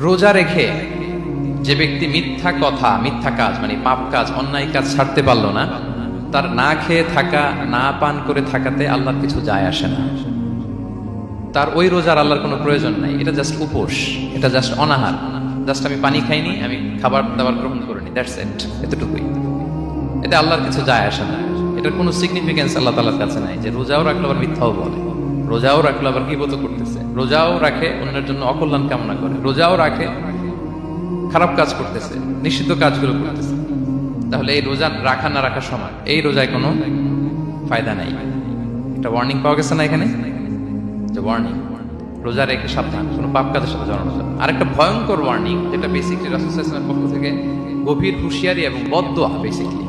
রোজা রেখে যে ব্যক্তি মিথ্যা কথা, মিথ্যা কাজ মানে পাপ কাজ, অন্যায় কাজ ছাড়তে পারলো না, তার না খেয়ে থাকা, না পান করে থাকাতে আল্লাহর কিছু যায় আসে না। তার ওই রোজার আল্লাহর কোনো প্রয়োজন নাই। এটা জাস্ট উপোস, এটা জাস্ট অনাহার, জাস্ট আমি পানি খাইনি, আমি খাবার দাবার গ্রহণ করিনি, দ্যাটস ইট, এতটুকুই। এটা আল্লাহর কিছু যায় আসে না। এটার কোনো সিগনিফিকেন্স আল্লাহ তাআলার কাছে নাই যে রোজাও রাখলো আবার মিথ্যাও বলে, রোজাও রাখলো আবার গীবত করতেছে, রোজাও রাখে অন্যের জন্য অকল্যাণ কামনা করে, রোজাও রাখে খারাপ কাজ করতেছে, নিষিদ্ধ কাজগুলো করতেছে। তাহলে এই রোজা রাখা না রাখার সময় এই রোজায় কোনো ফায়দা নাই। একটা ওয়ার্নিং পাওয়া গেছে না এখানে, যে ওয়ার্নিং, রোজা রেখে সাবধান, কোনো পাপ কাজের সাথে জড়ানো যাবে। আরেকটা ভয়ঙ্কর ওয়ার্নিং, যেটা বেসিকলি রাসূল সাল্লাল্লাহু আলাইহি ওয়াসাল্লামের পক্ষ থেকে গভীর হুঁশিয়ারি এবং বদদোয়া, বেসিকলি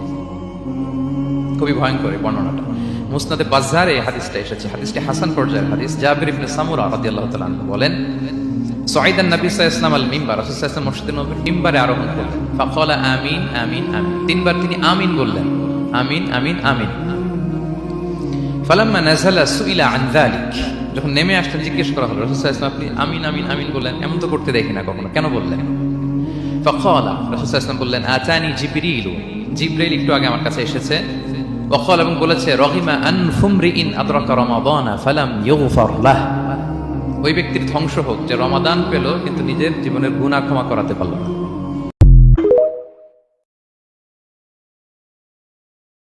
খুবই ভয়ঙ্কর এই বর্ণনাটা। মুসনাদে বাজ্জারে এই হাদিসটা এসেছে, হাদিসটি হাসান পর্যায়ের হাদিস। জাবির ইবনে সামুরা রাদিয়াল্লাহু তাআলা আনহু বলেন, সাইদান নবী সাল্লাল্লাহু আলাইহি ওয়াসাল্লাম আল মিম্বার, রাসূল সাল্লাল্লাহু আলাইহি ওয়াসাল্লাম মসজিদের নববীর মিম্বারে আরোহণ করলেন। ফাকালা আমিন আমিন আমিন, তিনবার তিনি আমিন বললেন, আমিন আমিন আমিন। ফালাম্মা নাযালা সুইলা আন যালিক, যখন নেমে আসলেন জিজ্ঞেস করা হলো, রাসূল সাল্লাল্লাহু আলাইহি ওয়াসাল্লাম আপনি আমিন আমিন আমিন বললেন, এমন তো করতে দেখি না কখনো, কেন বললেন? ফাকালা, রাসূল সাল্লাল্লাহু আলাইহি ওয়াসাল্লাম বললেন, আতানি জিবরিল, জিবরাইল একটু আগে আমার কাছে এসেছে। ওয়াকাল, এবং বলেছে, রহিমা আনফুমরিইন আদরাকা রমাদানা ফালাম ইউগফার লাহ, ওই ব্যক্তির ধ্বংস হোক যে রমাদান পেল কিন্তু নিজের জীবনের গুনাহ ক্ষমা করাতে পারল না।